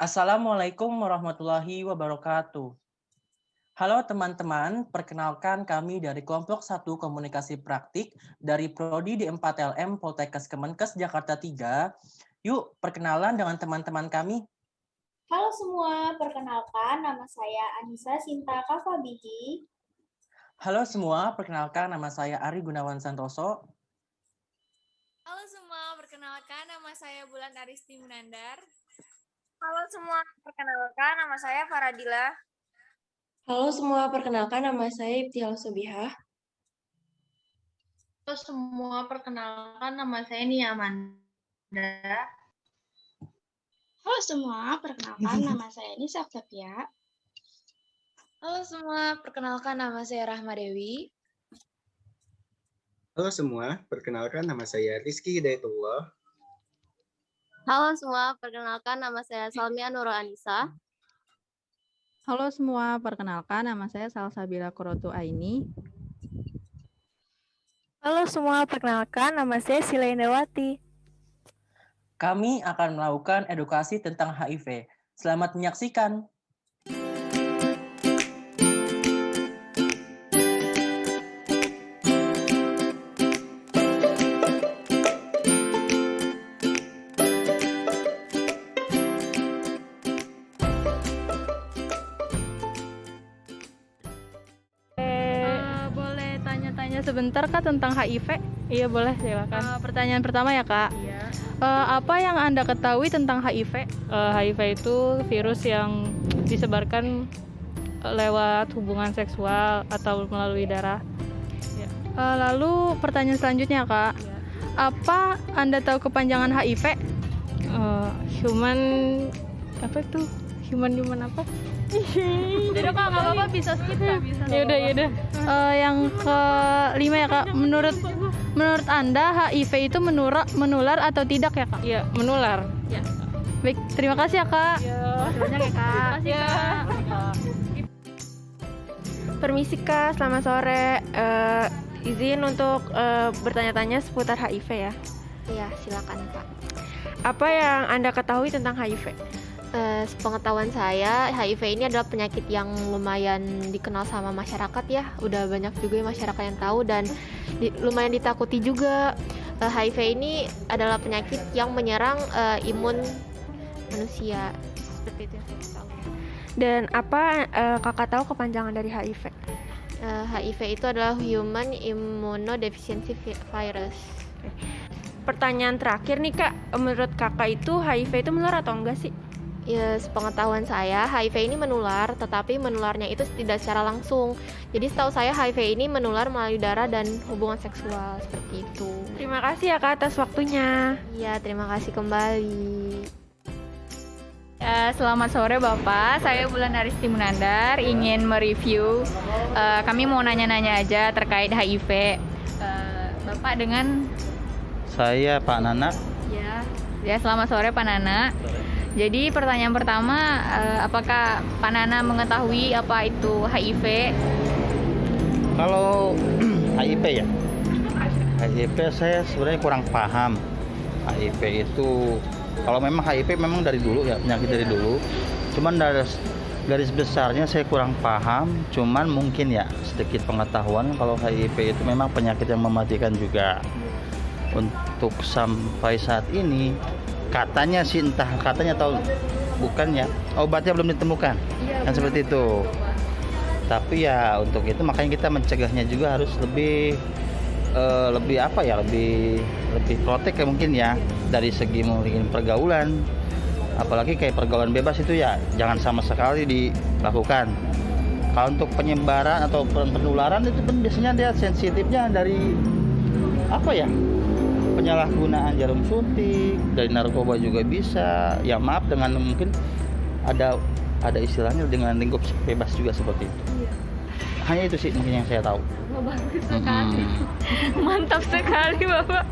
Assalamualaikum warahmatullahi wabarakatuh. Halo teman-teman, perkenalkan kami dari kelompok 1 Komunikasi Praktik dari Prodi D4LM Poltekkes Kemenkes Jakarta 3. Yuk, perkenalan dengan teman-teman kami. Halo semua, perkenalkan nama saya Anissa Sinta Kavabiji. Halo semua, perkenalkan nama saya Ari Gunawan Santoso. Halo semua, perkenalkan nama saya Bulan Aristi Munandar. Halo semua, perkenalkan nama saya Faradila. Halo semua, perkenalkan nama saya Ibtial Subihah. Halo semua, perkenalkan nama saya Nia Amanda. Halo semua, perkenalkan nama saya Nisa Octavia. Halo semua, perkenalkan nama saya Rahma Dewi. Halo semua, perkenalkan nama saya Rizky Hidayatullah. Halo semua, perkenalkan nama saya Salmia Nurul Anissa. Halo semua, perkenalkan nama saya Salsabila Qurratu Aini. Halo semua, perkenalkan nama saya Sila Indawati. Kami akan melakukan edukasi tentang HIV. Selamat menyaksikan. Boleh tanya-tanya sebentar Kak tentang HIV? Iya boleh, silakan. Pertanyaan pertama ya Kak. Iya. Apa yang Anda ketahui tentang HIV? HIV itu virus yang disebarkan lewat hubungan seksual atau melalui darah. Lalu pertanyaan selanjutnya Kak. Ya. Apa Anda tahu kepanjangan HIV? Human apa itu? Human apa? Jadi Kak nggak apa-apa bisa skip Kak. Bisa. Yaudah. Yang kelima ya Kak. Menurut Anda HIV itu menular atau tidak ya Kak? Iya, menular. Ya. Baik, terima kasih ya Kak. Banyak ya Kak. Terima kasih Kak. Permisi Kak, selamat sore. Izin untuk bertanya-tanya seputar HIV ya. Iya, silakan Kak. Apa yang Anda ketahui tentang HIV? Sepengetahuan saya, HIV ini adalah penyakit yang lumayan dikenal sama masyarakat ya. Udah banyak juga masyarakat yang tahu dan lumayan ditakuti juga. HIV ini adalah penyakit yang menyerang imun manusia. Seperti itu yang saya tahu. Dan apa Kakak tahu kepanjangan dari HIV? HIV itu adalah Human Immunodeficiency Virus. Pertanyaan terakhir nih Kak, menurut Kakak itu HIV itu menular atau enggak sih? Ya, sepengetahuan saya, HIV ini menular, tetapi menularnya itu tidak secara langsung. Jadi setahu saya HIV ini menular melalui darah dan hubungan seksual, seperti itu. Terima kasih ya Kak atas waktunya. Iya, terima kasih kembali. Selamat sore Bapak, saya Bulan Aristi Munandar, ingin mereview. Kami mau nanya-nanya aja terkait HIV. Bapak dengan? Saya Pak Nana. Ya, selamat sore Pak Nana. Jadi pertanyaan pertama, apakah Pak Nana mengetahui apa itu HIV? Kalau HIV ya, HIV saya sebenarnya kurang paham. HIV itu, kalau memang HIV memang dari dulu ya, penyakit dari dulu. Cuman dari garis besarnya saya kurang paham. Cuman mungkin ya sedikit pengetahuan kalau HIV itu memang penyakit yang mematikan juga. Untuk sampai saat ini katanya sih, entah katanya atau bukan ya, obatnya belum ditemukan. Kan seperti itu. Tapi ya untuk itu makanya kita mencegahnya juga harus lebih protek ya mungkin ya, dari segi mungkin pergaulan, apalagi kayak pergaulan bebas itu ya jangan sama sekali dilakukan. Kalau untuk penyebaran atau penularan itu kan biasanya dia sensitifnya dari penyalahgunaan jarum suntik, dari narkoba juga bisa. Ya maaf, dengan mungkin ada istilahnya dengan lingkup bebas juga seperti itu. Hanya itu sih mungkin yang saya tahu. Bagus sekali. Mantap sekali Bapak.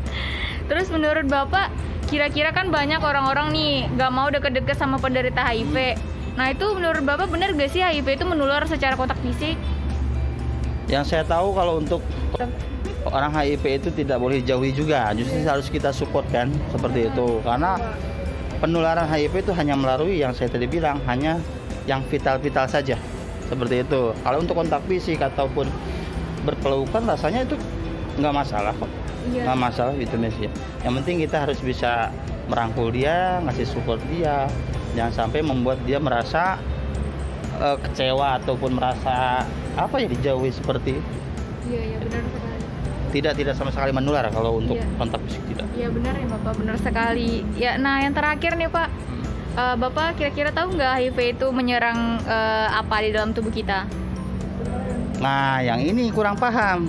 Terus menurut Bapak, kira-kira kan banyak orang-orang nih gak mau deket-deket sama penderita HIV. Nah itu menurut Bapak benar gak sih HIV itu menular secara kontak fisik? Yang saya tahu kalau untuk orang HIV itu tidak boleh jauhi juga, justru harus kita support kan seperti itu, karena penularan HIV itu hanya melalui yang saya tadi bilang, hanya yang vital-vital saja. Seperti itu. Kalau untuk kontak fisik ataupun berpelukan rasanya itu nggak masalah kok. Nggak masalah itu ya. Yang penting kita harus bisa merangkul dia, ngasih support dia. Jangan sampai membuat dia merasa kecewa ataupun merasa dijauhi seperti itu. Iya benar sekali. Tidak sama sekali menular kalau untuk kontak fisik tidak. Iya benar ya Bapak, benar sekali. Ya, nah yang terakhir nih Pak, Bapak kira-kira tahu nggak HIV itu menyerang apa di dalam tubuh kita? Nah, yang ini kurang paham.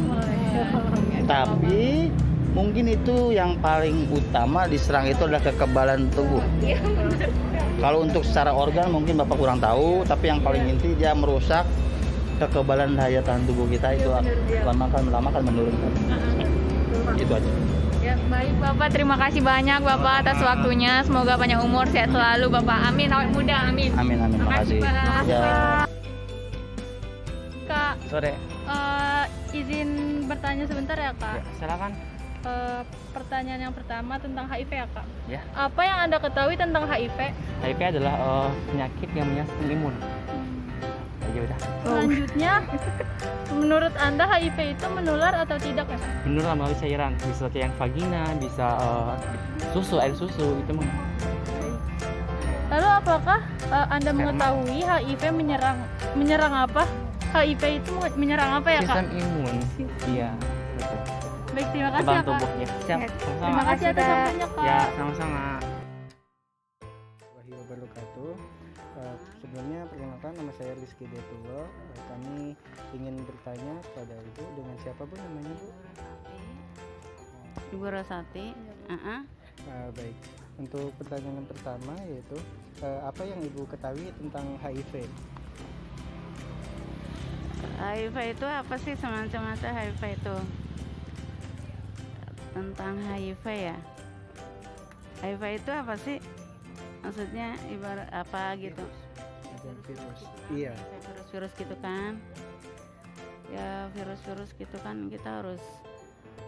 Tapi mungkin itu yang paling utama diserang itu adalah kekebalan tubuh. Kalau untuk secara organ mungkin Bapak kurang tahu, tapi yang paling inti dia merusak kekebalan daya tahan tubuh kita itu lama kan menurunkan. Itu aja. Ya, baik Bapak, terima kasih banyak Bapak atas waktunya. Semoga panjang umur, sehat selalu Bapak. Amin, awet muda, amin. Amin, terima kasih. Ya. Kak, Sore. Izin bertanya sebentar ya Kak. Ya, silakan. Pertanyaan yang pertama tentang HIV ya Kak. Ya. Apa yang Anda ketahui tentang HIV? HIV adalah penyakit yang menyerang imun. Ya udah. Selanjutnya, menurut Anda HIV itu menular atau tidak ya? Menular melalui cairan, bisa cairan vagina, bisa air susu itu mah. Lalu apakah Anda mengetahui HIV menyerang apa? HIV itu menyerang apa ya Kak? Sistem imun. Iya, betul. Baik, terima kasih ya Kak. Tubuh, ya. Siap. Sama-sama. Terima kasih atas waktunya Kak. Ya, sama-sama. Warahmatullahi wabarakatuh. Sebelumnya perkenalkan nama saya Rizky Detullah. Kami ingin bertanya kepada Ibu, dengan siapa Bu namanya Bu? Ibu Rosati. Baik. Untuk pertanyaan yang pertama yaitu apa yang Ibu ketahui tentang HIV? HIV itu apa sih semacam-macam HIV itu? Tentang HIV ya. HIV itu apa sih? Maksudnya ibarat apa gitu? Virus. Iya. Virus-virus gitu kan. Ya virus-virus gitu kan kita harus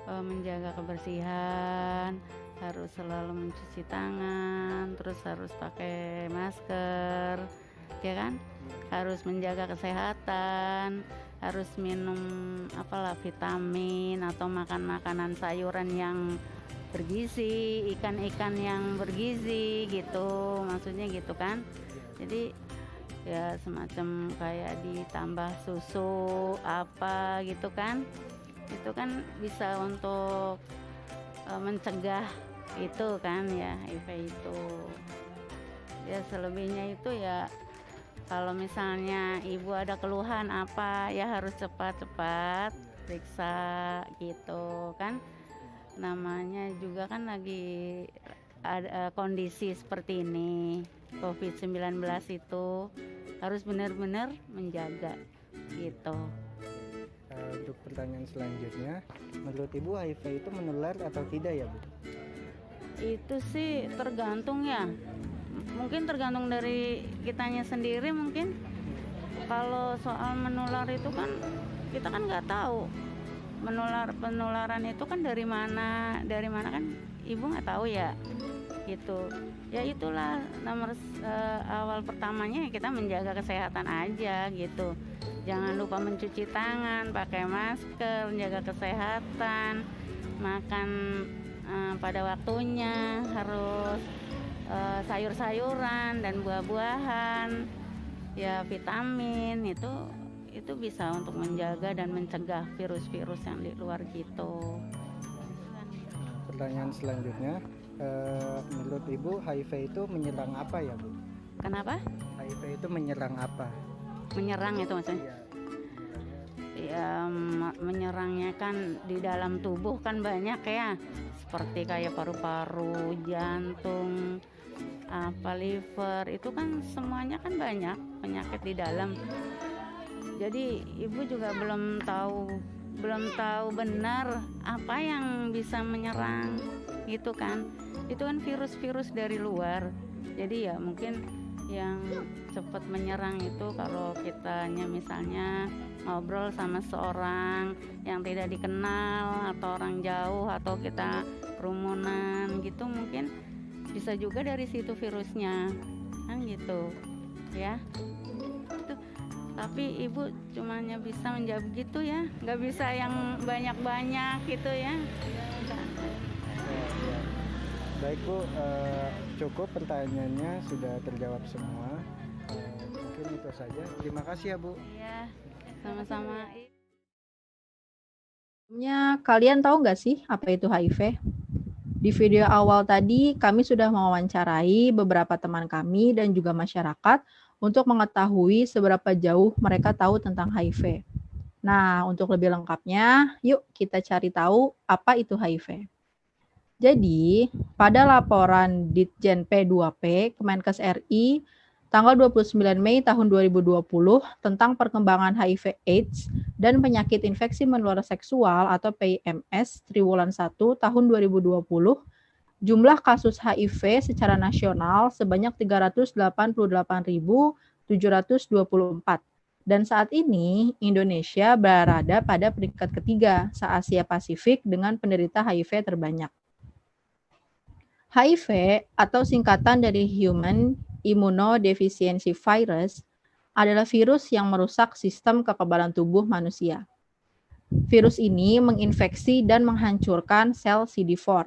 menjaga kebersihan, harus selalu mencuci tangan, terus harus pakai masker, ya kan? Harus menjaga kesehatan, harus minum vitamin atau makan makanan sayuran yang bergizi, ikan-ikan yang bergizi gitu, maksudnya gitu kan. Jadi ya semacam kayak ditambah susu apa gitu kan, itu kan bisa untuk mencegah itu kan ya HIV itu. Ya selebihnya itu ya kalau misalnya ibu ada keluhan apa ya harus cepat-cepat periksa gitu kan, namanya juga kan lagi ada kondisi seperti ini COVID-19 itu harus benar-benar menjaga gitu. Untuk pertanyaan selanjutnya, menurut Ibu HIV itu menular atau tidak ya Bu? Itu sih tergantung ya, mungkin tergantung dari kitanya sendiri mungkin. Kalau soal menular itu kan kita kan nggak tahu penularan itu kan dari mana kan ibu nggak tahu ya gitu. Ya itulah nomor awal pertamanya kita menjaga kesehatan aja gitu. Jangan lupa mencuci tangan, pakai masker, menjaga kesehatan, makan pada waktunya, harus sayur-sayuran dan buah-buahan, ya vitamin itu bisa untuk menjaga dan mencegah virus-virus yang di luar gitu. Pertanyaan selanjutnya, menurut Ibu HIV itu menyerang apa ya Bu? Kenapa? HIV itu menyerang apa? Menyerang itu maksudnya? Ya menyerangnya kan di dalam tubuh kan banyak ya, seperti kayak paru-paru, jantung, liver, itu kan semuanya kan banyak penyakit di dalam. Jadi ibu juga belum tahu benar apa yang bisa menyerang gitu kan. Itu kan virus-virus dari luar. Jadi ya mungkin yang cepat menyerang itu kalau kitanya misalnya ngobrol sama seorang yang tidak dikenal atau orang jauh atau kita kerumunan gitu, mungkin bisa juga dari situ virusnya, kan gitu ya. Itu. Tapi ibu cumanya bisa menjawab gitu ya, nggak bisa yang banyak-banyak gitu ya. Baik Bu, cukup pertanyaannya sudah terjawab semua. Mungkin itu saja. Terima kasih ya Bu. Iya, sama-sama. Kalian tahu nggak sih apa itu HIV? Di video awal tadi, kami sudah mewawancarai beberapa teman kami dan juga masyarakat untuk mengetahui seberapa jauh mereka tahu tentang HIV. Nah, untuk lebih lengkapnya, yuk kita cari tahu apa itu HIV. Jadi, pada laporan Ditjen P2P Kemenkes RI tanggal 29 Mei tahun 2020 tentang perkembangan HIV AIDS dan penyakit infeksi menular seksual atau PIMS Triwulan 1 tahun 2020, jumlah kasus HIV secara nasional sebanyak 388.724. Dan saat ini Indonesia berada pada peringkat ketiga se-Asia Pasifik dengan penderita HIV terbanyak. HIV atau singkatan dari Human Immunodeficiency Virus adalah virus yang merusak sistem kekebalan tubuh manusia. Virus ini menginfeksi dan menghancurkan sel CD4.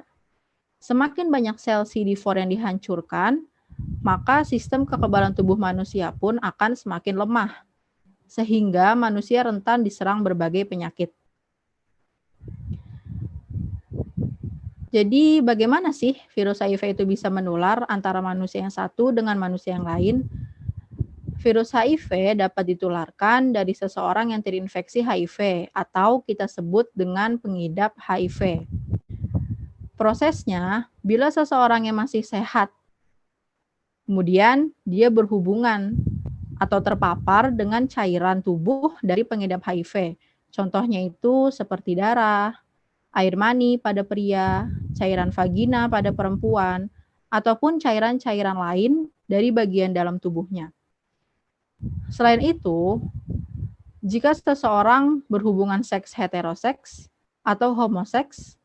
Semakin banyak sel CD4 yang dihancurkan, maka sistem kekebalan tubuh manusia pun akan semakin lemah, sehingga manusia rentan diserang berbagai penyakit. Jadi bagaimana sih virus HIV itu bisa menular antara manusia yang satu dengan manusia yang lain? Virus HIV dapat ditularkan dari seseorang yang terinfeksi HIV atau kita sebut dengan pengidap HIV. Prosesnya, bila seseorang yang masih sehat, kemudian dia berhubungan atau terpapar dengan cairan tubuh dari pengidap HIV. Contohnya itu seperti darah, air mani pada pria, cairan vagina pada perempuan, ataupun cairan-cairan lain dari bagian dalam tubuhnya. Selain itu, jika seseorang berhubungan seks heteroseks atau homoseks,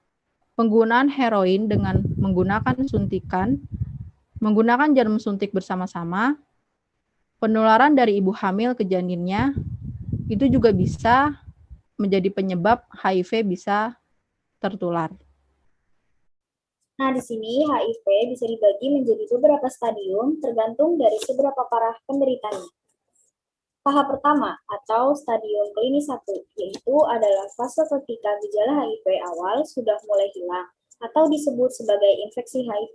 penggunaan heroin dengan menggunakan suntikan, menggunakan jarum suntik bersama-sama, penularan dari ibu hamil ke janinnya, itu juga bisa menjadi penyebab HIV bisa tertular. Nah, di sini HIV bisa dibagi menjadi beberapa stadium tergantung dari seberapa parah penderitanya. Tahap pertama atau stadium klinis 1, yaitu adalah fase ketika gejala HIV awal sudah mulai hilang atau disebut sebagai infeksi HIV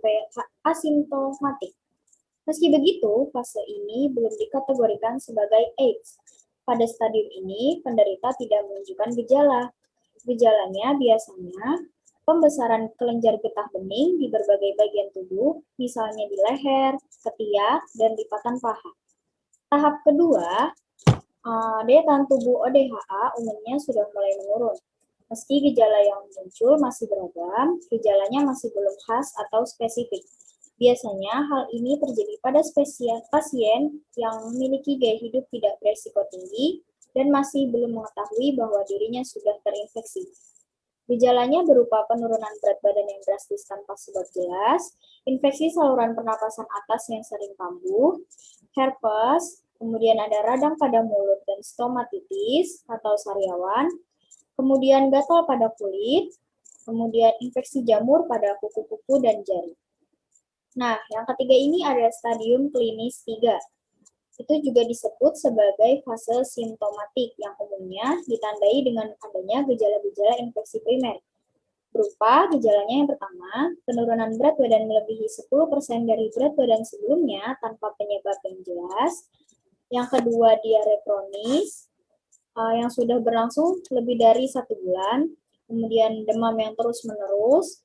asimptomatik. Meski begitu, fase ini belum dikategorikan sebagai AIDS. Pada stadium ini, penderita tidak menunjukkan gejala. Gejalanya biasanya pembesaran kelenjar getah bening di berbagai bagian tubuh, misalnya di leher, ketiak, dan lipatan paha. Tahap kedua, daya tahan tubuh ODHA umumnya sudah mulai menurun. Meski gejala yang muncul masih beragam, gejalanya masih belum khas atau spesifik. Biasanya hal ini terjadi pada pasien yang memiliki gaya hidup tidak beresiko tinggi dan masih belum mengetahui bahwa dirinya sudah terinfeksi. Gejalanya berupa penurunan berat badan yang drastis tanpa sebab jelas, infeksi saluran pernapasan atas yang sering kambuh, herpes, kemudian ada radang pada mulut dan stomatitis atau sariawan, kemudian gatal pada kulit, kemudian infeksi jamur pada kuku-kuku dan jari. Nah, yang ketiga ini ada stadium klinis 3. Itu juga disebut sebagai fase simptomatik yang umumnya ditandai dengan adanya gejala-gejala infeksi primer. Berupa gejalanya yang pertama, penurunan berat badan melebihi 10% dari berat badan sebelumnya tanpa penyebab yang jelas. Yang kedua, diare kronis yang sudah berlangsung lebih dari 1 bulan. Kemudian demam yang terus-menerus.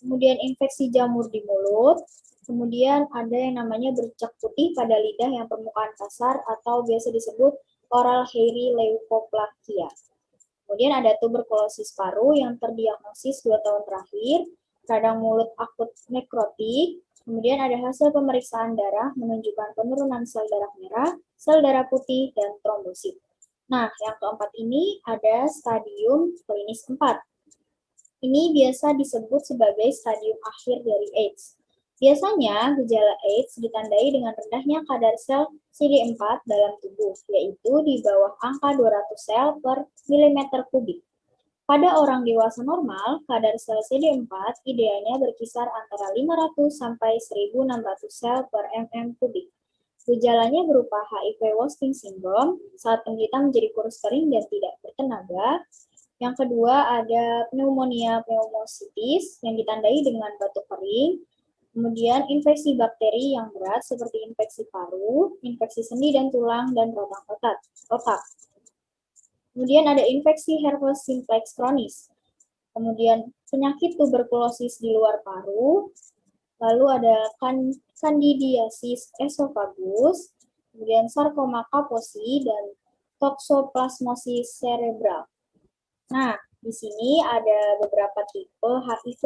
Kemudian infeksi jamur di mulut. Kemudian ada yang namanya bercak putih pada lidah yang permukaan kasar atau biasa disebut oral hairy leukoplakia. Kemudian ada tuberkulosis paru yang terdiagnosis 2 tahun terakhir, radang mulut akut nekrotik. Kemudian ada hasil pemeriksaan darah menunjukkan penurunan sel darah merah, sel darah putih, dan trombosit. Nah, yang keempat ini ada stadium klinis 4. Ini biasa disebut sebagai stadium akhir dari AIDS. Biasanya, gejala AIDS ditandai dengan rendahnya kadar sel CD4 dalam tubuh, yaitu di bawah angka 200 sel per milimeter kubik. Pada orang dewasa normal, kadar sel CD4 idealnya berkisar antara 500 sampai 1.600 sel per mm kubik. Gejalanya berupa HIV wasting syndrome saat penderita menjadi kurus kering dan tidak bertenaga. Yang kedua ada pneumonia pneumocystis yang ditandai dengan batuk kering. Kemudian infeksi bakteri yang berat seperti infeksi paru, infeksi sendi dan tulang, dan radang otak. Kemudian ada infeksi herpes simplex kronis. Kemudian penyakit tuberkulosis di luar paru. Lalu ada candidiasis esophagus, kemudian sarkoma Kaposi, dan toxoplasmosis cerebral. Nah, di sini ada beberapa tipe HIV.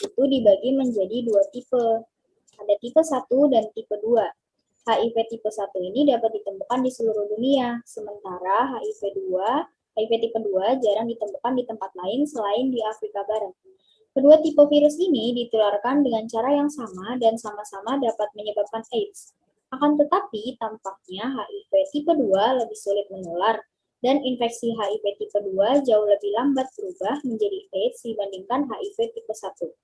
Itu dibagi menjadi 2 tipe. Ada tipe 1 dan tipe 2. HIV tipe 1 ini dapat ditemukan di seluruh dunia, sementara HIV tipe 2 jarang ditemukan di tempat lain selain di Afrika Barat. Kedua tipe virus ini ditularkan dengan cara yang sama dan sama-sama dapat menyebabkan AIDS. Akan tetapi, tampaknya HIV tipe 2 lebih sulit menular, dan infeksi HIV tipe 2 jauh lebih lambat berubah menjadi AIDS dibandingkan HIV tipe 1.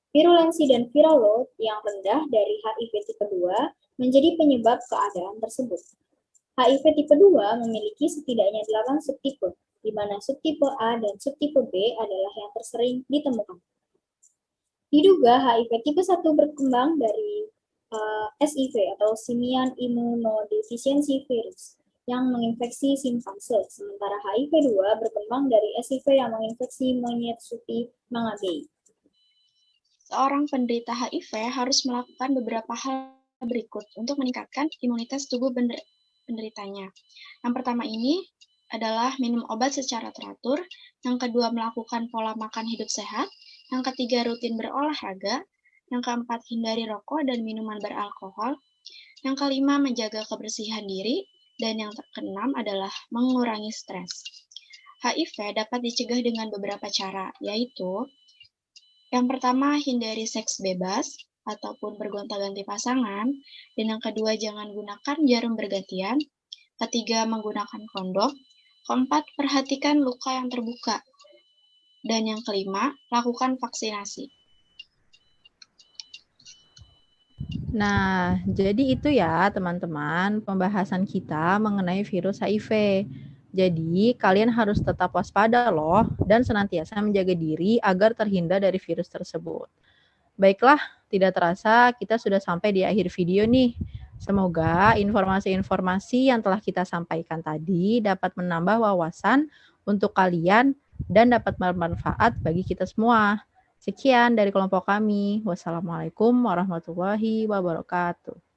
Virulensi dan viral load yang rendah dari HIV tipe 2 menjadi penyebab keadaan tersebut. HIV tipe 2 memiliki setidaknya 8 subtipe, di mana subtipe A dan subtipe B adalah yang tersering ditemukan. Diduga HIV tipe 1 berkembang dari SIV atau Simian Immunodeficiency Virus yang menginfeksi simpanse, sementara HIV 2 berkembang dari SIV yang menginfeksi monyet suti mangabei. Seorang penderita HIV harus melakukan beberapa hal berikut untuk meningkatkan imunitas tubuh penderitanya. Yang pertama ini adalah minum obat secara teratur, yang kedua melakukan pola makan hidup sehat, yang ketiga rutin berolahraga, yang keempat hindari rokok dan minuman beralkohol, yang kelima menjaga kebersihan diri, dan yang keenam adalah mengurangi stres. HIV dapat dicegah dengan beberapa cara, yaitu yang pertama hindari seks bebas ataupun bergonta-ganti pasangan, dan yang kedua jangan gunakan jarum bergantian, ketiga menggunakan kondom, keempat perhatikan luka yang terbuka, dan yang kelima lakukan vaksinasi. Nah, jadi itu ya teman-teman pembahasan kita mengenai virus HIV. Jadi kalian harus tetap waspada loh dan senantiasa menjaga diri agar terhindar dari virus tersebut. Baiklah, tidak terasa kita sudah sampai di akhir video nih. Semoga informasi-informasi yang telah kita sampaikan tadi dapat menambah wawasan untuk kalian dan dapat bermanfaat bagi kita semua. Sekian dari kelompok kami. Wassalamualaikum warahmatullahi wabarakatuh.